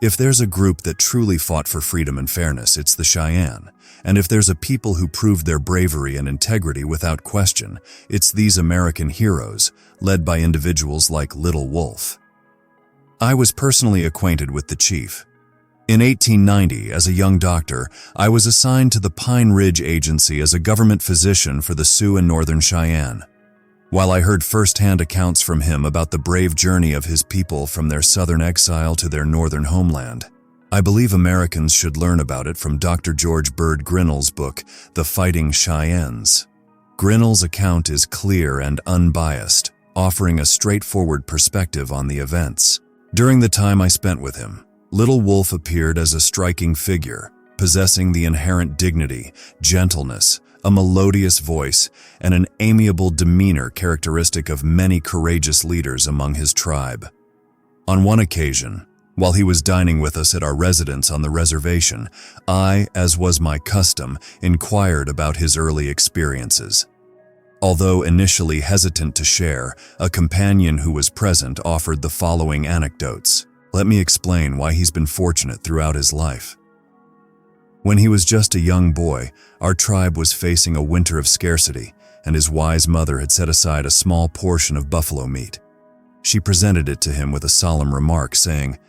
If there's a group that truly fought for freedom and fairness, it's the Cheyenne. And if there's a people who proved their bravery and integrity without question, it's these American heroes, led by individuals like Little Wolf. I was personally acquainted with the chief. In 1890, as a young doctor, I was assigned to the Pine Ridge Agency as a government physician for the Sioux and Northern Cheyenne. While I heard first-hand accounts from him about the brave journey of his people from their southern exile to their northern homeland, I believe Americans should learn about it from Dr. George Bird Grinnell's book, The Fighting Cheyennes. Grinnell's account is clear and unbiased, offering a straightforward perspective on the events. During the time I spent with him, Little Wolf appeared as a striking figure, possessing the inherent dignity, gentleness, a melodious voice, and an amiable demeanor characteristic of many courageous leaders among his tribe. On one occasion, while he was dining with us at our residence on the reservation, I, as was my custom, inquired about his early experiences. Although initially hesitant to share, a companion who was present offered the following anecdotes. Let me explain why he's been fortunate throughout his life. When he was just a young boy, our tribe was facing a winter of scarcity, and his wise mother had set aside a small portion of buffalo meat. She presented it to him with a solemn remark, saying,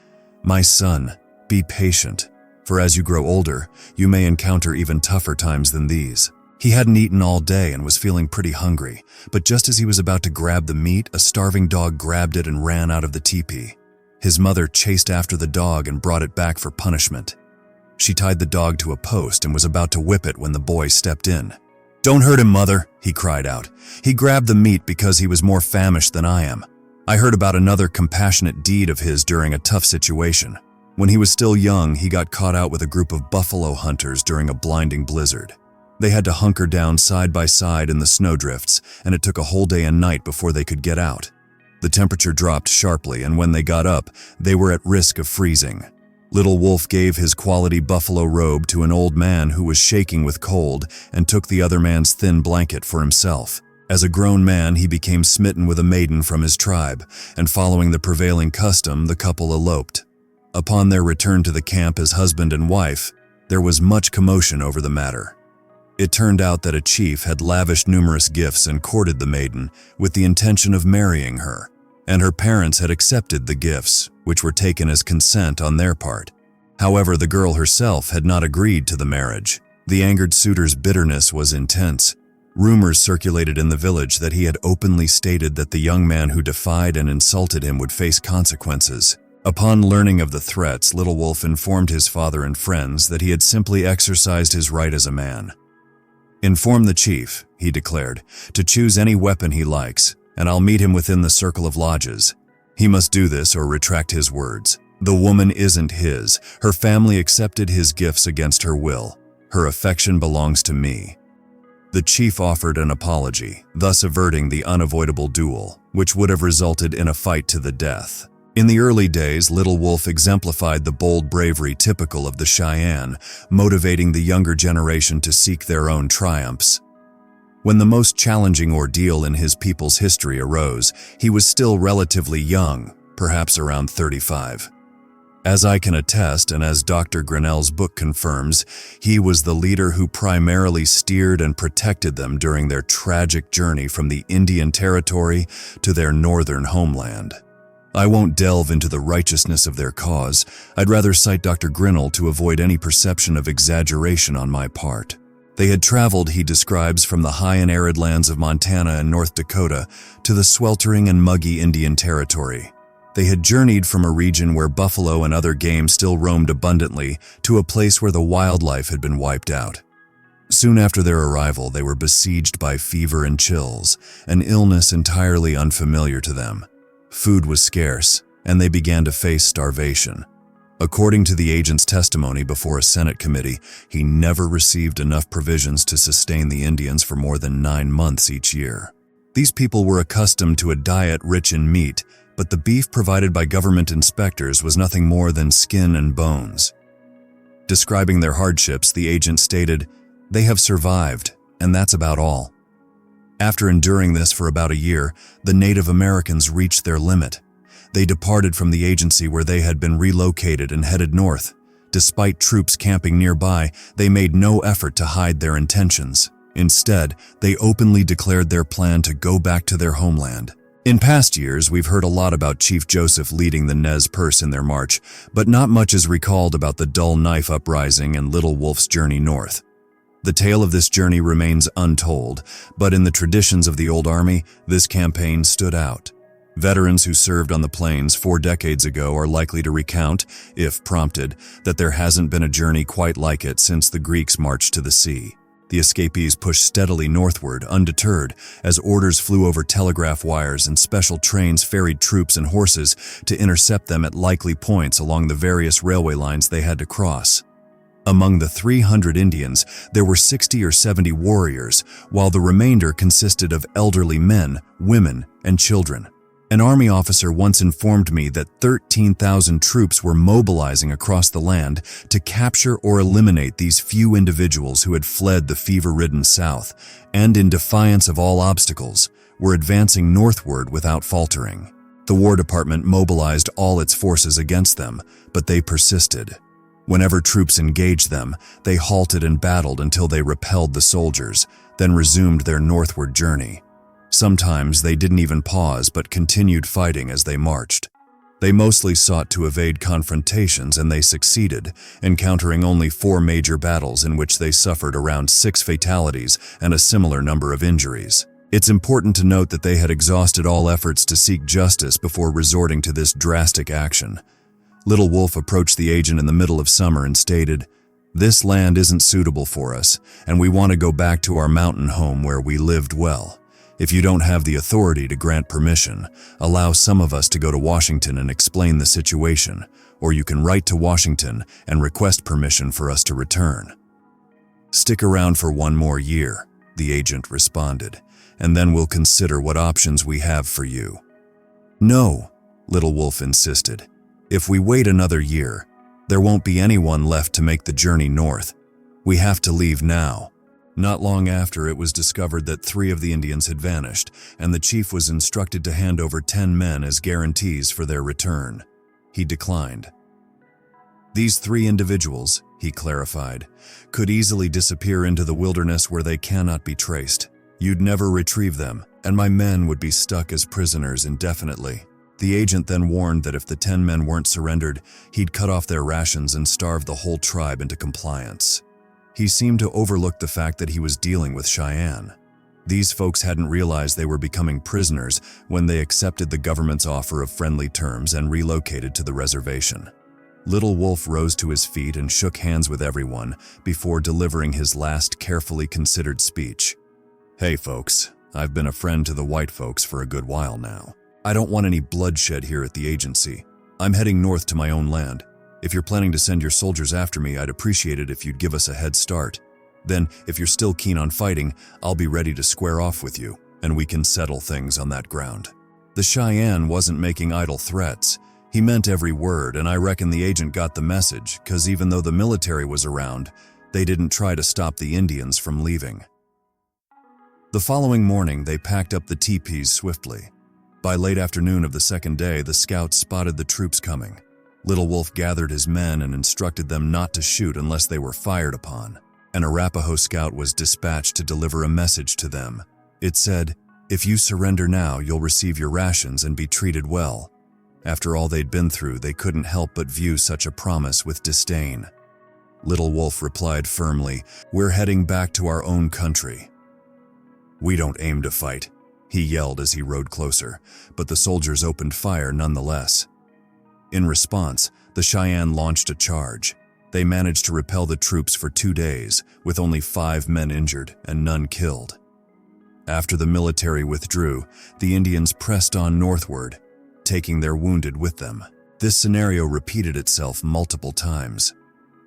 "My son, be patient, for as you grow older, you may encounter even tougher times than these." He hadn't eaten all day and was feeling pretty hungry, but just as he was about to grab the meat, a starving dog grabbed it and ran out of the teepee. His mother chased after the dog and brought it back for punishment. She tied the dog to a post and was about to whip it when the boy stepped in. "Don't hurt him, mother," he cried out. "He grabbed the meat because he was more famished than I am." I heard about another compassionate deed of his during a tough situation. When he was still young, he got caught out with a group of buffalo hunters during a blinding blizzard. They had to hunker down side by side in the snowdrifts, and it took a whole day and night before they could get out. The temperature dropped sharply, and when they got up, they were at risk of freezing. Little Wolf gave his quality buffalo robe to an old man who was shaking with cold and took the other man's thin blanket for himself. As a grown man, he became smitten with a maiden from his tribe, and following the prevailing custom, the couple eloped. Upon their return to the camp as husband and wife, there was much commotion over the matter. It turned out that a chief had lavished numerous gifts and courted the maiden with the intention of marrying her, and her parents had accepted the gifts, which were taken as consent on their part. However, the girl herself had not agreed to the marriage. The angered suitor's bitterness was intense. Rumors circulated in the village that he had openly stated that the young man who defied and insulted him would face consequences. Upon learning of the threats, Little Wolf informed his father and friends that he had simply exercised his right as a man. "Inform the chief," he declared, "to choose any weapon he likes, and I'll meet him within the circle of lodges. He must do this or retract his words. The woman isn't his. Her family accepted his gifts against her will. Her affection belongs to me." The chief offered an apology, thus averting the unavoidable duel, which would have resulted in a fight to the death. In the early days, Little Wolf exemplified the bold bravery typical of the Cheyenne, motivating the younger generation to seek their own triumphs. When the most challenging ordeal in his people's history arose, he was still relatively young, perhaps around 35. As I can attest, and as Dr. Grinnell's book confirms, he was the leader who primarily steered and protected them during their tragic journey from the Indian Territory to their northern homeland. I won't delve into the righteousness of their cause. I'd rather cite Dr. Grinnell to avoid any perception of exaggeration on my part. They had traveled, he describes, from the high and arid lands of Montana and North Dakota to the sweltering and muggy Indian Territory. They had journeyed from a region where buffalo and other game still roamed abundantly to a place where the wildlife had been wiped out. Soon after their arrival, they were besieged by fever and chills, an illness entirely unfamiliar to them. Food was scarce, and they began to face starvation. According to the agent's testimony before a Senate committee, he never received enough provisions to sustain the Indians for more than 9 months each year. These people were accustomed to a diet rich in meat, but the beef provided by government inspectors was nothing more than skin and bones. Describing their hardships, the agent stated, "They have survived, and that's about all." After enduring this for about a year, the Native Americans reached their limit. They departed from the agency where they had been relocated and headed north. Despite troops camping nearby, they made no effort to hide their intentions. Instead, they openly declared their plan to go back to their homeland. In past years, we've heard a lot about Chief Joseph leading the Nez Perce in their march, but not much is recalled about the Dull Knife Uprising and Little Wolf's journey north. The tale of this journey remains untold, but in the traditions of the old army, this campaign stood out. Veterans who served on the plains 4 decades ago are likely to recount, if prompted, that there hasn't been a journey quite like it since the Greeks marched to the sea. The escapees pushed steadily northward, undeterred, as orders flew over telegraph wires and special trains ferried troops and horses to intercept them at likely points along the various railway lines they had to cross. Among the 300 Indians, there were 60 or 70 warriors, while the remainder consisted of elderly men, women, and children. An army officer once informed me that 13,000 troops were mobilizing across the land to capture or eliminate these few individuals who had fled the fever-ridden South and, in defiance of all obstacles, were advancing northward without faltering. The War Department mobilized all its forces against them, but they persisted. Whenever troops engaged them, they halted and battled until they repelled the soldiers, then resumed their northward journey. Sometimes they didn't even pause but continued fighting as they marched. They mostly sought to evade confrontations, and they succeeded, encountering only 4 major battles in which they suffered around 6 fatalities and a similar number of injuries. It's important to note that they had exhausted all efforts to seek justice before resorting to this drastic action. Little Wolf approached the agent in the middle of summer and stated, "This land isn't suitable for us, and we want to go back to our mountain home where we lived well. If you don't have the authority to grant permission, allow some of us to go to Washington and explain the situation, or you can write to Washington and request permission for us to return." "Stick around for 1 more year," the agent responded, "and then we'll consider what options we have for you." "No," Little Wolf insisted. "If we wait another year, there won't be anyone left to make the journey north. We have to leave now." Not long after, it was discovered that 3 of the Indians had vanished, and the chief was instructed to hand over 10 men as guarantees for their return. He declined. "These 3 individuals," he clarified, "could easily disappear into the wilderness where they cannot be traced. You'd never retrieve them, and my men would be stuck as prisoners indefinitely." The agent then warned that if the 10 men weren't surrendered, he'd cut off their rations and starve the whole tribe into compliance. He seemed to overlook the fact that he was dealing with Cheyenne. These folks hadn't realized they were becoming prisoners when they accepted the government's offer of friendly terms and relocated to the reservation. Little Wolf rose to his feet and shook hands with everyone before delivering his last carefully considered speech. "Hey folks, I've been a friend to the white folks for a good while now. I don't want any bloodshed here at the agency. I'm heading north to my own land. If you're planning to send your soldiers after me, I'd appreciate it if you'd give us a head start. Then, if you're still keen on fighting, I'll be ready to square off with you, and we can settle things on that ground." The Cheyenne wasn't making idle threats. He meant every word, and I reckon the agent got the message, 'cause even though the military was around, they didn't try to stop the Indians from leaving. The following morning, they packed up the teepees swiftly. By late afternoon of the second day, the scouts spotted the troops coming. Little Wolf gathered his men and instructed them not to shoot unless they were fired upon. An Arapaho scout was dispatched to deliver a message to them. It said, "If you surrender now, you'll receive your rations and be treated well." After all they'd been through, they couldn't help but view such a promise with disdain. Little Wolf replied firmly, "We're heading back to our own country." "We don't aim to fight," he yelled as he rode closer, but the soldiers opened fire nonetheless. In response, the Cheyenne launched a charge. They managed to repel the troops for 2 days, with only 5 men injured and none killed. After the military withdrew, the Indians pressed on northward, taking their wounded with them. This scenario repeated itself multiple times.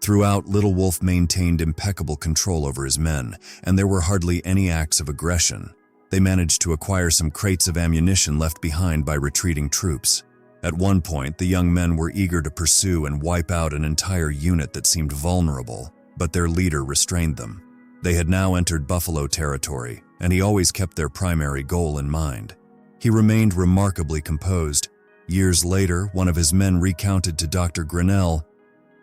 Throughout, Little Wolf maintained impeccable control over his men, and there were hardly any acts of aggression. They managed to acquire some crates of ammunition left behind by retreating troops. At one point, the young men were eager to pursue and wipe out an entire unit that seemed vulnerable, but their leader restrained them. They had now entered buffalo territory, and he always kept their primary goal in mind. He remained remarkably composed. Years later, one of his men recounted to Dr. Grinnell,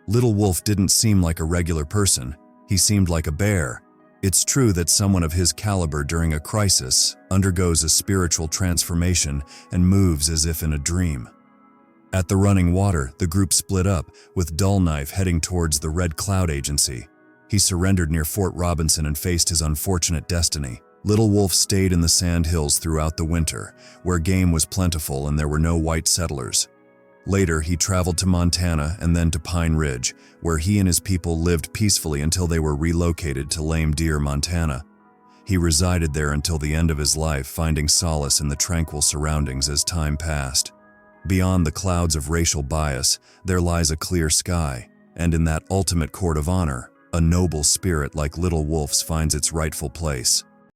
"Little Wolf didn't seem like a regular person. He seemed like a bear." It's true that someone of his caliber during a crisis undergoes a spiritual transformation and moves as if in a dream. At the running water, the group split up, with Dull Knife heading towards the Red Cloud Agency. He surrendered near Fort Robinson and faced his unfortunate destiny. Little Wolf stayed in the sand hills throughout the winter, where game was plentiful and there were no white settlers. Later, he traveled to Montana and then to Pine Ridge, where he and his people lived peacefully until they were relocated to Lame Deer, Montana. He resided there until the end of his life, finding solace in the tranquil surroundings as time passed. Beyond the clouds of racial bias, there lies a clear sky, and in that ultimate court of honor, a noble spirit like Little Wolf's finds its rightful place.